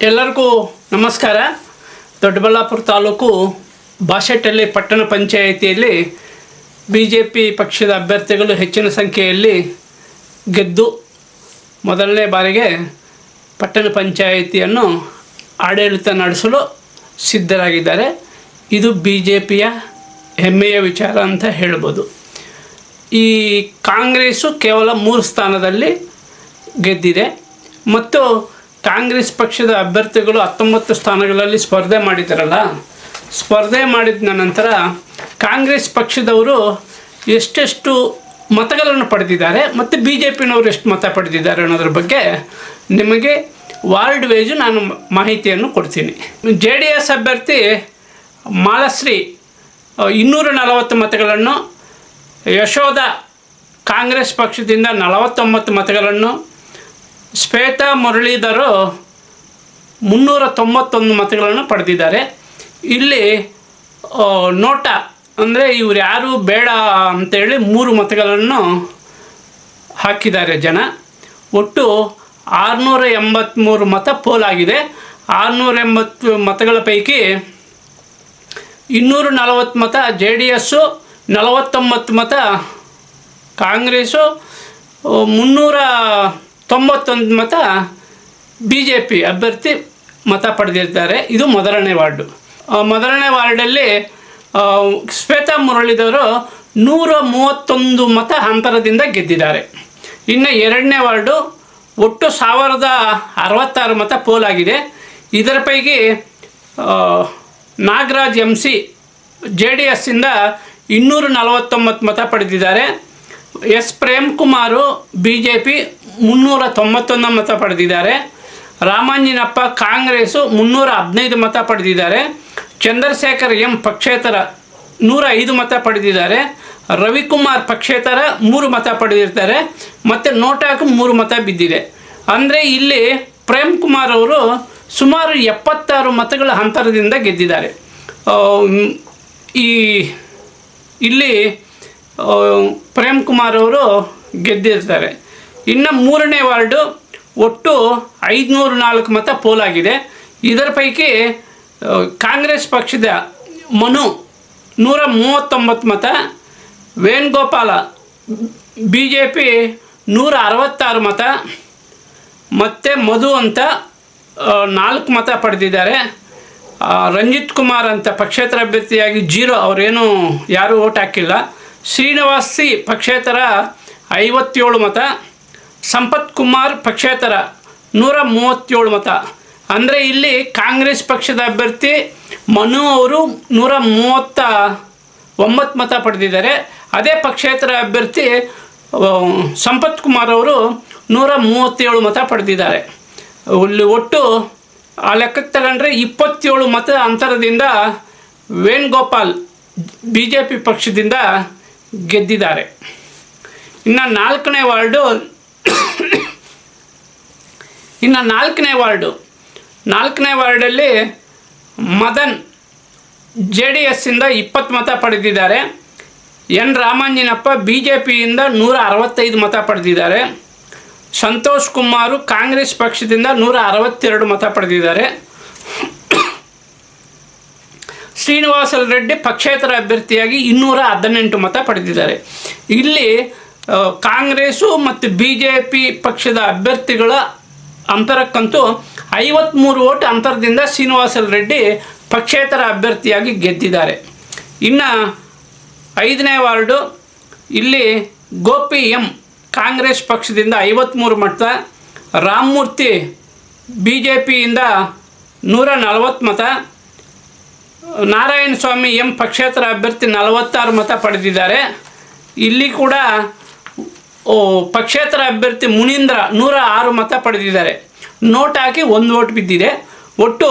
ಎಲ್ಲರಿಗೂ ನಮಸ್ಕಾರ. ದೊಡ್ಡಬಳ್ಳಾಪುರ ತಾಲೂಕು ಬಾಶೆಟ್ಟಳ್ಳಿ ಪಟ್ಟಣ ಪಂಚಾಯಿತಿಯಲ್ಲಿ BJP ಪಕ್ಷದ ಅಭ್ಯರ್ಥಿಗಳು ಹೆಚ್ಚಿನ ಸಂಖ್ಯೆಯಲ್ಲಿ ಗೆದ್ದು ಮೊದಲನೇ ಬಾರಿಗೆ ಪಟ್ಟಣ ಪಂಚಾಯಿತಿಯನ್ನು ಆಡಳಿತ ನಡೆಸಲು ಸಿದ್ಧರಾಗಿದ್ದಾರೆ. ಇದು BJPಯ ಹೆಮ್ಮೆಯ ವಿಚಾರ ಅಂತ ಹೇಳ್ಬೋದು. ಈ ಕಾಂಗ್ರೆಸ್ಸು ಕೇವಲ 3 ಸ್ಥಾನದಲ್ಲಿ ಗೆದ್ದಿದೆ ಮತ್ತು ಕಾಂಗ್ರೆಸ್ ಪಕ್ಷದ ಅಭ್ಯರ್ಥಿಗಳು 19 ಸ್ಥಾನಗಳಲ್ಲಿ ಸ್ಪರ್ಧೆ ಮಾಡಿದ್ದಾರಲ್ಲ, ಸ್ಪರ್ಧೆ ಮಾಡಿದ ನಂತರ ಕಾಂಗ್ರೆಸ್ ಪಕ್ಷದವರು ಎಷ್ಟೆಷ್ಟು ಮತಗಳನ್ನು ಪಡೆದಿದ್ದಾರೆ ಮತ್ತು BJPನವರು ಎಷ್ಟು ಮತ ಪಡೆದಿದ್ದಾರೆ ಅನ್ನೋದ್ರ ಬಗ್ಗೆ ನಿಮಗೆ ವಾರ್ಡ್ ವೈಸು ನಾನು ಮಾಹಿತಿಯನ್ನು ಕೊಡ್ತೀನಿ. JDS ಅಭ್ಯರ್ಥಿ ಮಾಲಶ್ರೀ 240 ಮತಗಳನ್ನು, ಯಶೋಧ ಕಾಂಗ್ರೆಸ್ ಪಕ್ಷದಿಂದ 49 ಮತಗಳನ್ನು, ಶ್ವೇತಾ ಮುರಳೀಧರು 391 ಮತಗಳನ್ನು ಪಡೆದಿದ್ದಾರೆ. ಇಲ್ಲಿ ನೋಟಾ ಅಂದರೆ ಇವ್ರು ಯಾರು ಬೇಡ ಅಂತೇಳಿ 3 ಮತಗಳನ್ನು ಹಾಕಿದ್ದಾರೆ ಜನ. ಒಟ್ಟು 683 ಮತ ಪೋಲಾಗಿದೆ. 680 ಮತಗಳ ಪೈಕಿ 240 ಮತ JDSಸು, 49 ಮತ ಕಾಂಗ್ರೆಸ್ಸು, 391 ಮತ BJP ಅಭ್ಯರ್ಥಿ ಮತ ಪಡೆದಿರ್ತಾರೆ. ಇದು ಮೊದಲನೇ ವಾರ್ಡು. ಮೊದಲನೇ ವಾರ್ಡಲ್ಲಿ ಶ್ವೇತಾ ಮುರಳೀಧರು 131 ಮತ ಅಂತರದಿಂದ ಗೆದ್ದಿದ್ದಾರೆ. ಇನ್ನು ಎರಡನೇ ವಾರ್ಡು ಒಟ್ಟು 1066 ಮತ ಪೋಲಾಗಿದೆ. ಇದರ ಪೈಕಿ ನಾಗರಾಜ್ MC JDSಯಿಂದ 249 ಮತ ಪಡೆದಿದ್ದಾರೆ. S ಪ್ರೇಮ್ಕುಮಾರು BJP 391 ಮತ ಪಡೆದಿದ್ದಾರೆ. ರಾಮಾಂಜಿನಪ್ಪ ಕಾಂಗ್ರೆಸ್ಸು 315 ಮತ ಪಡೆದಿದ್ದಾರೆ. ಚಂದ್ರಶೇಖರ್ M ಪಕ್ಷೇತರ 105 ಮತ ಪಡೆದಿದ್ದಾರೆ. ರವಿಕುಮಾರ್ ಪಕ್ಷೇತರ 3 ಮತ ಪಡೆದಿರ್ತಾರೆ ಮತ್ತು ನೋಟಾಕು 3 ಮತ ಬಿದ್ದಿದೆ. ಅಂದರೆ ಇಲ್ಲಿ ಪ್ರೇಮ್ಕುಮಾರ್ ಅವರು ಸುಮಾರು 76 ಮತಗಳ ಅಂತರದಿಂದ ಗೆದ್ದಿದ್ದಾರೆ. ಇಲ್ಲಿ ಪ್ರೇಮ್ಕುಮಾರ್ ಅವರು ಗೆದ್ದಿರ್ತಾರೆ. ಇನ್ನು ಮೂರನೇ ವಾರ್ಡು ಒಟ್ಟು 504 ಮತ ಪೋಲಾಗಿದೆ. ಇದರ ಪೈಕಿ ಕಾಂಗ್ರೆಸ್ ಪಕ್ಷದ ಮನು 139 ಮತ, ವೇಣುಗೋಪಾಲ BJP 166 ಮತ ಮತ್ತು ಮಧು ಅಂತ 4 ಮತ ಪಡೆದಿದ್ದಾರೆ. ರಂಜಿತ್ ಕುಮಾರ್ ಅಂತ ಪಕ್ಷೇತರ ಅಭ್ಯರ್ಥಿಯಾಗಿ 0, ಅವರೇನು ಯಾರೂ ಓಟ್ ಹಾಕಿಲ್ಲ. ಶ್ರೀನಿವಾಸ್ C ಪಕ್ಷೇತರ 57 ಮತ, ಸಂಪತ್ ಕುಮಾರ್ ಪಕ್ಷೇತರ 137 ಮತ. ಅಂದರೆ ಇಲ್ಲಿ ಕಾಂಗ್ರೆಸ್ ಪಕ್ಷದ ಅಭ್ಯರ್ಥಿ ಮನು ಅವರು 139 ಮತ ಪಡೆದಿದ್ದಾರೆ. ಅದೇ ಪಕ್ಷೇತರ ಅಭ್ಯರ್ಥಿ ಸಂಪತ್ ಕುಮಾರ್ ಅವರು 137 ಮತ ಪಡೆದಿದ್ದಾರೆ. ಇಲ್ಲಿ ಒಟ್ಟು ಆ ಲೆಕ್ಕಕ್ಕೆ ತಗೊಂಡ್ರೆ 27 ಮತ ಅಂತರದಿಂದ ವೇಣುಗೋಪಾಲ್ BJP ಪಕ್ಷದಿಂದ ಗೆದ್ದಿದ್ದಾರೆ. ಇನ್ನು ನಾಲ್ಕನೇ ವಾರ್ಡಲ್ಲಿ ಮದನ್ JDSಯಿಂದ 20 ಮತ ಪಡೆದಿದ್ದಾರೆ. N ರಾಮಾಂಜಿನಪ್ಪ BJPಯಿಂದ 165 ಮತ ಪಡೆದಿದ್ದಾರೆ. ಸಂತೋಷ್ ಕುಮಾರು ಕಾಂಗ್ರೆಸ್ ಪಕ್ಷದಿಂದ 162 ಮತ ಪಡೆದಿದ್ದಾರೆ. ಶ್ರೀನಿವಾಸ ರೆಡ್ಡಿ ಪಕ್ಷೇತರ ಅಭ್ಯರ್ಥಿಯಾಗಿ 218 ಮತ ಪಡೆದಿದ್ದಾರೆ. ಇಲ್ಲಿ ಕಾಂಗ್ರೆಸ್ಸು ಮತ್ತು BJP ಪಕ್ಷದ ಅಭ್ಯರ್ಥಿಗಳ ಅಂತರಕ್ಕಂತೂ 53 ಓಟ್ ಅಂತರದಿಂದ ಶ್ರೀನಿವಾಸ ರೆಡ್ಡಿ ಪಕ್ಷೇತರ ಅಭ್ಯರ್ಥಿಯಾಗಿ ಗೆದ್ದಿದ್ದಾರೆ. ಇನ್ನು 5ನೇ ವಾರ್ಡು ಇಲ್ಲಿ ಗೋಪಿ M ಕಾಂಗ್ರೆಸ್ ಪಕ್ಷದಿಂದ 53 ಮತ, ರಾಮಮೂರ್ತಿ BJPಯಿಂದ 140 ಮತ, ನಾರಾಯಣ ಸ್ವಾಮಿ M ಪಕ್ಷೇತರ ಅಭ್ಯರ್ಥಿ 46 ಮತ ಪಡೆದಿದ್ದಾರೆ. ಇಲ್ಲಿ ಕೂಡ ಪಕ್ಷೇತರ ಅಭ್ಯರ್ಥಿ ಮುನೀಂದ್ರ 106 ಮತ ಪಡೆದಿದ್ದಾರೆ. ನೋಟ್ ಹಾಕಿ 1 ಓಟ್ ಬಿದ್ದಿದೆ. ಒಟ್ಟು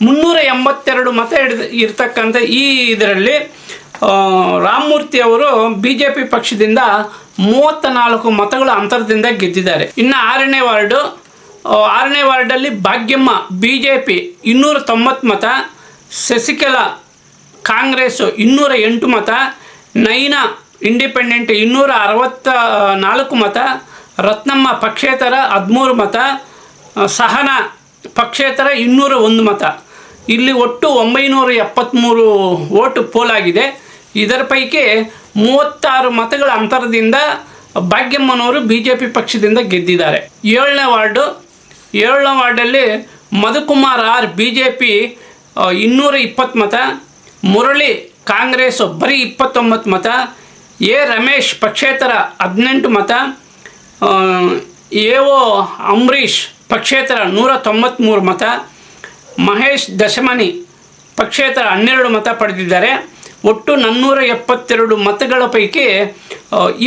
382 ಮತ ಇರ್ತಕ್ಕಂಥ ಇದರಲ್ಲಿ ರಾಮಮೂರ್ತಿ ಅವರು BJP ಪಕ್ಷದಿಂದ 34 ಮತಗಳ ಅಂತರದಿಂದ ಗೆದ್ದಿದ್ದಾರೆ. ಇನ್ನು 6ನೇ ವಾರ್ಡಲ್ಲಿ ಭಾಗ್ಯಮ್ಮ BJP 290 ಮತ, ಶಶಿಕಲಾ ಕಾಂಗ್ರೆಸ್ಸು 208 ಮತ, ನೈನಾ ಇಂಡಿಪೆಂಡೆಂಟ್ 264 ಮತ, ರತ್ನಮ್ಮ ಪಕ್ಷೇತರ 13 ಮತ, ಸಹನಾ ಪಕ್ಷೇತರ 201 ಮತ. ಇಲ್ಲಿ ಒಟ್ಟು 973 ಓಟು ಪೋಲಾಗಿದೆ. ಇದರ ಪೈಕಿ 36 ಮತಗಳ ಅಂತರದಿಂದ ಭಾಗ್ಯಮ್ಮನವರು BJP ಪಕ್ಷದಿಂದ ಗೆದ್ದಿದ್ದಾರೆ. 7ನೇ ವಾರ್ಡಲ್ಲಿ ಮಧುಕುಮಾರ್ ಆರ್ BJP 220 ಮತ, ಮುರಳಿ ಕಾಂಗ್ರೆಸ್ ಬರೀ 29 ಮತ, ಎ ರಮೇಶ್ ಪಕ್ಷೇತರ 18 ಮತ, ಎ ಒ ಅಂಬರೀಷ್ ಪಕ್ಷೇತರ 193 ಮತ, ಮಹೇಶ್ ದಶಮನಿ ಪಕ್ಷೇತರ 12 ಮತ ಪಡೆದಿದ್ದಾರೆ. ಒಟ್ಟು 472 ಮತಗಳ ಪೈಕಿ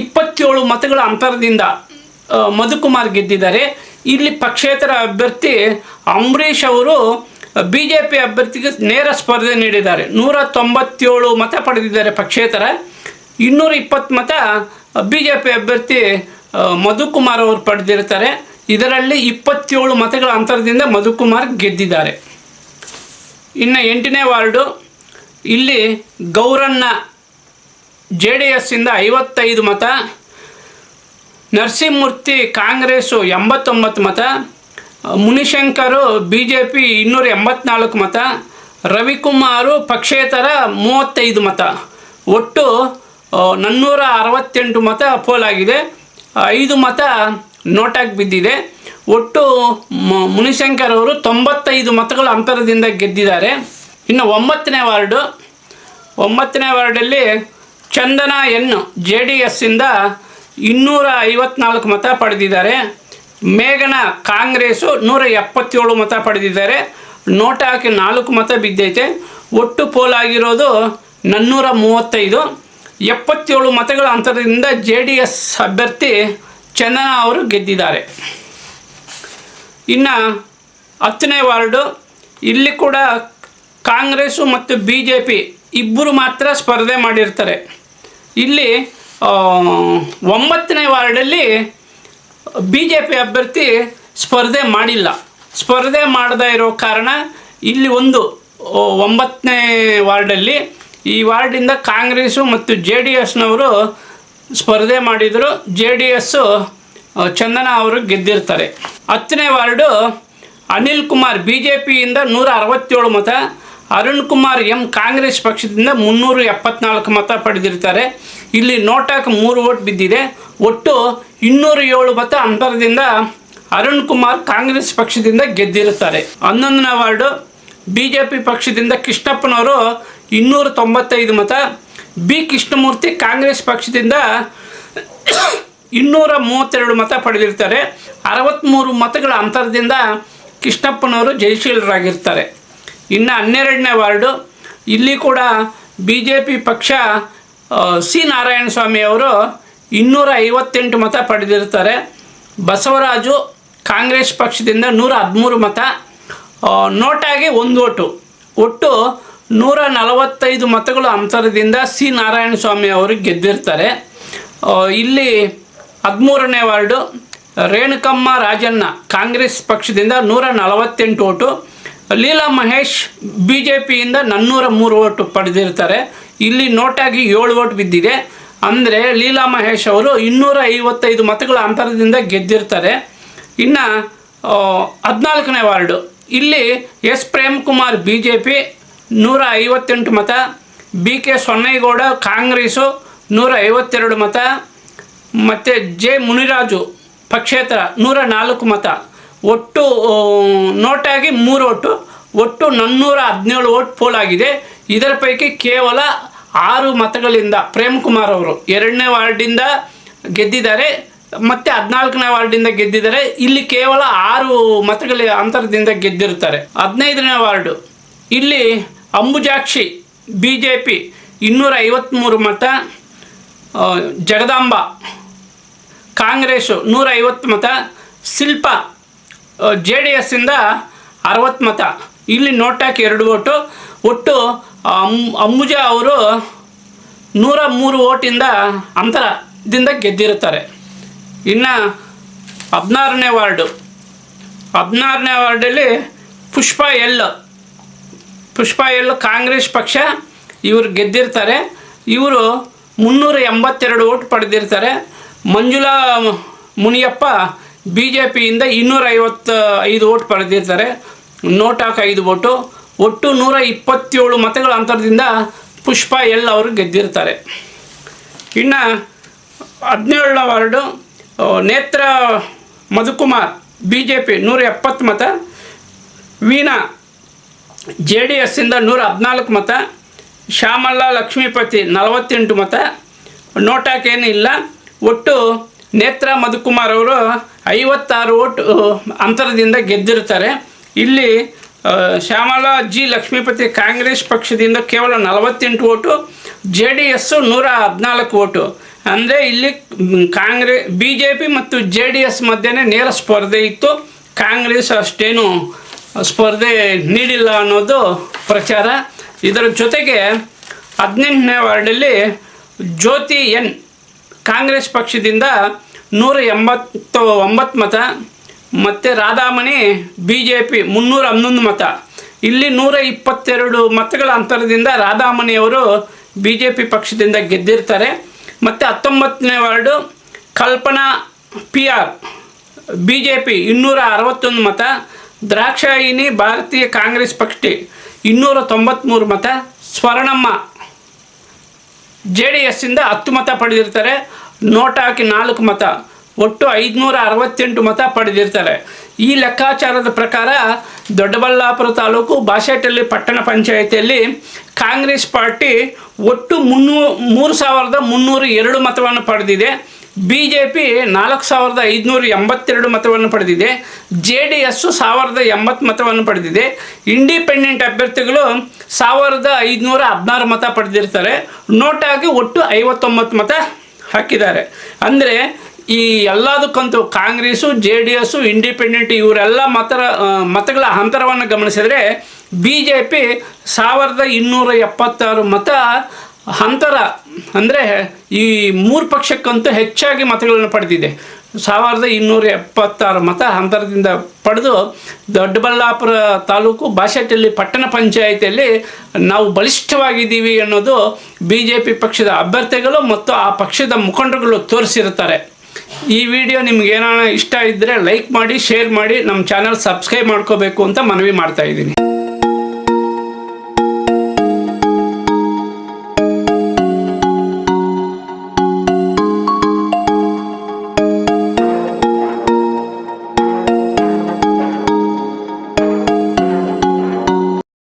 27 ಮತಗಳ ಅಂತರದಿಂದ ಮಧುಕುಮಾರ್ ಗೆದ್ದಿದ್ದಾರೆ. ಇಲ್ಲಿ ಪಕ್ಷೇತರ ಅಭ್ಯರ್ಥಿ ಅಂಬರೀಷ್ ಅವರು BJP ಅಭ್ಯರ್ಥಿಗೆ ನೇರ ಸ್ಪರ್ಧೆ ನೀಡಿದ್ದಾರೆ. 197 ಮತ ಪಡೆದಿದ್ದಾರೆ ಪಕ್ಷೇತರ, 220 ಮತ BJP ಅಭ್ಯರ್ಥಿ ಮಧುಕುಮಾರ್ ಅವರು ಪಡೆದಿರ್ತಾರೆ. ಇದರಲ್ಲಿ 27 ಮತಗಳ ಅಂತರದಿಂದ ಮಧುಕುಮಾರ್ ಗೆದ್ದಿದ್ದಾರೆ. ಇನ್ನು 8ನೇ ವಾರ್ಡು, ಇಲ್ಲಿ ಗೌರಣ್ಣ JDS ಇಂದ 55 ಮತ, ನರಸಿಂಹಮೂರ್ತಿ ಕಾಂಗ್ರೆಸ್ಸು 89 ಮತ, ಮುನಿಶಂಕರು BJP 284 ಮತ, ರವಿಕುಮಾರು ಪಕ್ಷೇತರ 35 ಮತ. ಒಟ್ಟು 468 ಮತ ಪೋಲಾಗಿದೆ. 5 ಮತ ನೋಟಾಗಿ ಬಿದ್ದಿದೆ. ಒಟ್ಟು ಮುನಿಶಂಕರ್ ಅವರು 95 ಮತಗಳ ಅಂತರದಿಂದ ಗೆದ್ದಿದ್ದಾರೆ. ಇನ್ನು 9ನೇ ವಾರ್ಡಲ್ಲಿ ಚಂದನ ಎನ್ JDS ಇಂದ 254 ಮತ ಪಡೆದಿದ್ದಾರೆ. ಮೇಘನ ಕಾಂಗ್ರೆಸ್ಸು 177 ಮತ ಪಡೆದಿದ್ದಾರೆ. ನೋಟ್ ಹಾಕಿ 4 ಮತ ಬಿದ್ದೈತೆ. ಒಟ್ಟು ಪೋಲಾಗಿರೋದು 435. 77 ಮತಗಳ ಅಂತರದಿಂದ JDS ಅಭ್ಯರ್ಥಿ ಚಂದನ ಅವರು ಗೆದ್ದಿದ್ದಾರೆ. ಇನ್ನು 10ನೇ ವಾರ್ಡು, ಇಲ್ಲಿ ಕೂಡ ಕಾಂಗ್ರೆಸ್ಸು ಮತ್ತು BJP ಇಬ್ಬರು ಮಾತ್ರ ಸ್ಪರ್ಧೆ ಮಾಡಿರ್ತಾರೆ. ಇಲ್ಲಿ 9ನೇ ವಾರ್ಡಲ್ಲಿ BJP ಅಭ್ಯರ್ಥಿ ಸ್ಪರ್ಧೆ ಮಾಡಿಲ್ಲ. ಸ್ಪರ್ಧೆ ಮಾಡದೇ ಇರೋ ಕಾರಣ ಇಲ್ಲಿ 9ನೇ ವಾರ್ಡಲ್ಲಿ ಈ ವಾರ್ಡಿಂದ ಕಾಂಗ್ರೆಸ್ಸು ಮತ್ತು JDSನವರು ಸ್ಪರ್ಧೆ ಮಾಡಿದರು. JDSಸು ಚಂದನ ಅವರು ಗೆದ್ದಿರ್ತಾರೆ. 10ನೇ ವಾರ್ಡು, ಅನಿಲ್ ಕುಮಾರ್ BJPಯಿಂದ 167 ಮತ, ಅರುಣ್ ಕುಮಾರ್ M ಕಾಂಗ್ರೆಸ್ ಪಕ್ಷದಿಂದ 374 ಮತ ಪಡೆದಿರ್ತಾರೆ. ಇಲ್ಲಿ ನೋಟಾಕ್ 3 ಓಟ್ ಬಿದ್ದಿದೆ. ಒಟ್ಟು 207 ಮತ ಅಂತರದಿಂದ ಅರುಣ್ ಕುಮಾರ್ ಕಾಂಗ್ರೆಸ್ ಪಕ್ಷದಿಂದ ಗೆದ್ದಿರುತ್ತಾರೆ. 11ನೇ ವಾರ್ಡು, BJP ಪಕ್ಷದಿಂದ ಕೃಷ್ಣಪ್ಪನವರು 295 ಮತ, B ಕೃಷ್ಣಮೂರ್ತಿ ಕಾಂಗ್ರೆಸ್ ಪಕ್ಷದಿಂದ 232 ಮತ ಪಡೆದಿರ್ತಾರೆ. 63 ಮತಗಳ ಅಂತರದಿಂದ ಕೃಷ್ಣಪ್ಪನವರು ಜಯಶೀಲರಾಗಿರ್ತಾರೆ. ಇನ್ನು 12ನೇ ವಾರ್ಡು, ಇಲ್ಲಿ ಕೂಡ BJP ಪಕ್ಷ C ನಾರಾಯಣಸ್ವಾಮಿ ಅವರು 258 ಮತ ಪಡೆದಿರ್ತಾರೆ. ಬಸವರಾಜು ಕಾಂಗ್ರೆಸ್ ಪಕ್ಷದಿಂದ 113 ಮತ, ನೋಟಾಗಿ 1 ಓಟು. ಒಟ್ಟು 145 ಮತಗಳ ಅಂತರದಿಂದ C ನಾರಾಯಣಸ್ವಾಮಿ ಅವರು ಗೆದ್ದಿರ್ತಾರೆ. ಇಲ್ಲಿ 13ನೇ ವಾರ್ಡು, ರೇಣುಕಮ್ಮ ರಾಜಣ್ಣ ಕಾಂಗ್ರೆಸ್ ಪಕ್ಷದಿಂದ 148 ಓಟು, ಲೀಲಾ ಮಹೇಶ್ BJPಯಿಂದ 403 ಓಟು ಪಡೆದಿರ್ತಾರೆ. ಇಲ್ಲಿ ನೋಟಾಗಿ 7 ಓಟ್ ಬಿದ್ದಿದೆ. ಅಂದರೆ ಲೀಲಾ ಮಹೇಶ್ ಅವರು 255 ಮತಗಳ ಅಂತರದಿಂದ ಗೆದ್ದಿರ್ತಾರೆ. ಇನ್ನು 14ನೇ ವಾರ್ಡು, ಇಲ್ಲಿ S ಪ್ರೇಮ್ಕುಮಾರ್ BJP 158 ಮತ, BK ಸೊನ್ನೇಗೌಡ ಕಾಂಗ್ರೆಸ್ಸು 152 ಮತ, ಮತ್ತು J ಮುನಿರಾಜು ಪಕ್ಷೇತರ 104 ಮತ. ಒಟ್ಟು ನೋಟಾಗಿ 3 ಓಟು. ಒಟ್ಟು 417 ಓಟ್ ಪೋಲಾಗಿದೆ. ಇದರ ಪೈಕಿ ಕೇವಲ 6 ಮತಗಳಿಂದ ಪ್ರೇಮ್ಕುಮಾರ್ ಅವರು 2ನೇ ವಾರ್ಡಿಂದ ಗೆದ್ದಿದ್ದಾರೆ ಮತ್ತು 14ನೇ ವಾರ್ಡಿಂದ ಗೆದ್ದಿದ್ದಾರೆ. ಇಲ್ಲಿ ಕೇವಲ 6 ಮತಗಳ ಅಂತರದಿಂದ ಗೆದ್ದಿರ್ತಾರೆ. 15ನೇ ವಾರ್ಡು, ಇಲ್ಲಿ ಅಂಬುಜಾಕ್ಷಿ BJP 253 ಮತ, ಜಗದಾಂಬ ಕಾಂಗ್ರೆಸ್ಸು 150 ಮತ, ಶಿಲ್ಪ JDSಯಿಂದ 60 ಮತ. ಇಲ್ಲಿ ನೋಟಾಕಿ 2 ಓಟು. ಒಟ್ಟು ಅಂಬುಜಾ ಅವರು 103 ಓಟಿಂದ ಅಂತರದಿಂದ ಗೆದ್ದಿರುತ್ತಾರೆ. ಇನ್ನು 16ನೇ ವಾರ್ಡಲ್ಲಿ ಪುಷ್ಪಾ ಎಲ್ ಕಾಂಗ್ರೆಸ್ ಪಕ್ಷ ಇವರು ಗೆದ್ದಿರ್ತಾರೆ. ಇವರು 382 ಓಟ್ ಪಡೆದಿರ್ತಾರೆ. ಮಂಜುಳಾ ಮುನಿಯಪ್ಪ ಬಿ ಜೆ ಪಿಯಿಂದ 255 ಓಟ್ ಪಡೆದಿರ್ತಾರೆ. ನೋಟಾಕ್ 5 ಓಟು. ಒಟ್ಟು 127 ಮತಗಳ ಅಂತರದಿಂದ ಪುಷ್ಪಾ ಎಲ್ ಅವರು ಗೆದ್ದಿರ್ತಾರೆ. ಇನ್ನು 17ನೇ ವಾರ್ಡು ನೇತ್ರ ಮಧುಕುಮಾರ್ BJP 170 ಮತ, ವೀಣಾ JDSಯಿಂದ 114 ಮತ, ಶ್ಯಾಮಲಾ ಲಕ್ಷ್ಮೀಪತಿ 48 ಮತ. ನೋಟಾಕ್ ಏನಿಲ್ಲ. ಒಟ್ಟು ನೇತ್ರ ಮಧುಕುಮಾರ್ ಅವರು 56 ಓಟ್ ಅಂತರದಿಂದ ಗೆದ್ದಿರ್ತಾರೆ. ಇಲ್ಲಿ ಶ್ಯಾಮಲಾ ಲಕ್ಷ್ಮೀಪತಿ ಕಾಂಗ್ರೆಸ್ ಪಕ್ಷದಿಂದ ಕೇವಲ 48 ಓಟು, JDS 114 ಓಟು. ಅಂದರೆ ಇಲ್ಲಿ BJP ಮತ್ತು JDS ಮಧ್ಯೆ ನೇರ ಸ್ಪರ್ಧೆ ಇತ್ತು. ಕಾಂಗ್ರೆಸ್ ಅಷ್ಟೇನು ಸ್ಪರ್ಧೆ ನೀಡಿಲ್ಲ ಅನ್ನೋದು ಪ್ರಚಾರ. ಇದರ ಜೊತೆಗೆ 18ನೇ ವಾರ್ಡಲ್ಲಿ ಜ್ಯೋತಿ ಎನ್ ಕಾಂಗ್ರೆಸ್ ಪಕ್ಷದಿಂದ 189 ಮತ, ಮತ್ತು ರಾಧಾಮಣಿ BJP 311 ಮತ. ಇಲ್ಲಿ 122 ಮತಗಳ ಅಂತರದಿಂದ ರಾಧಾಮಣಿಯವರು BJP ಪಕ್ಷದಿಂದ ಗೆದ್ದಿರ್ತಾರೆ. ಮತ್ತು 19ನೇ ವಾರ್ಡು ಕಲ್ಪನಾ PR BJP 261 ಮತ, ದ್ರಾಕ್ಷಾಯಿನಿ ಭಾರತೀಯ ಕಾಂಗ್ರೆಸ್ ಪಕ್ಷ 293 ಮತ, ಸ್ವರ್ಣಮ್ಮ JDSಯಿಂದ 10 ಮತ ಪಡೆದಿರ್ತಾರೆ. ನೋಟಾಕಿ 4 ಮತ, ಒಟ್ಟು 568 ಮತ ಪಡೆದಿರ್ತಾರೆ. ಈ ಲೆಕ್ಕಾಚಾರದ ಪ್ರಕಾರ ದೊಡ್ಡಬಳ್ಳಾಪುರ ತಾಲೂಕು ಬಾಸೆಟಳ್ಳಿ ಪಟ್ಟಣ ಪಂಚಾಯಿತಿಯಲ್ಲಿ ಕಾಂಗ್ರೆಸ್ ಪಾರ್ಟಿ ಒಟ್ಟು 3,302 ಮತವನ್ನು ಪಡೆದಿದೆ. BJP 4,582 ಮತವನ್ನು ಪಡೆದಿದೆ. JDS 1,080 ಮತವನ್ನು ಪಡೆದಿದೆ. ಇಂಡಿಪೆಂಡೆಂಟ್ ಅಭ್ಯರ್ಥಿಗಳು 1,516 ಮತ ಪಡೆದಿರ್ತಾರೆ. ನೋಟಾಗಿ ಒಟ್ಟು 59 ಮತ ಹಾಕಿದ್ದಾರೆ. ಅಂದರೆ ಈ ಎಲ್ಲದಕ್ಕಂತೂ ಕಾಂಗ್ರೆಸ್ಸು, JDS, ಇಂಡಿಪೆಂಡೆಂಟ್ ಇವರೆಲ್ಲ ಮತಗಳ ಅಂತರವನ್ನು ಗಮನಿಸಿದರೆ BJP 1,276 ಮತ ಅಂತರ, ಅಂದರೆ ಈ 3 ಪಕ್ಷಕ್ಕಂತೂ ಹೆಚ್ಚಾಗಿ ಮತಗಳನ್ನು ಪಡೆದಿದೆ. 1,276 ಮತ ಅಂತರದಿಂದ ಪಡೆದು ದೊಡ್ಡಬಳ್ಳಾಪುರ ತಾಲೂಕು ಬಾಸೆಟಳ್ಳಿ ಪಟ್ಟಣ ಪಂಚಾಯಿತಿಯಲ್ಲಿ ನಾವು ಬಲಿಷ್ಠವಾಗಿದ್ದೀವಿ ಅನ್ನೋದು BJP ಪಕ್ಷದ ಅಭ್ಯರ್ಥಿಗಳು ಮತ್ತು ಆ ಪಕ್ಷದ ಮುಖಂಡರುಗಳು ತೋರಿಸಿರ್ತಾರೆ. ಈ ವಿಡಿಯೋ ನಿಮ್ಗೇನಾನ ಇಷ್ಟ ಇದ್ದರೆ ಲೈಕ್ ಮಾಡಿ, ಶೇರ್ ಮಾಡಿ, ನಮ್ಮ ಚಾನಲ್ ಸಬ್ಸ್ಕ್ರೈಬ್ ಮಾಡ್ಕೋಬೇಕು ಅಂತ ಮನವಿ ಮಾಡ್ತಾ ಇದ್ದೀನಿ.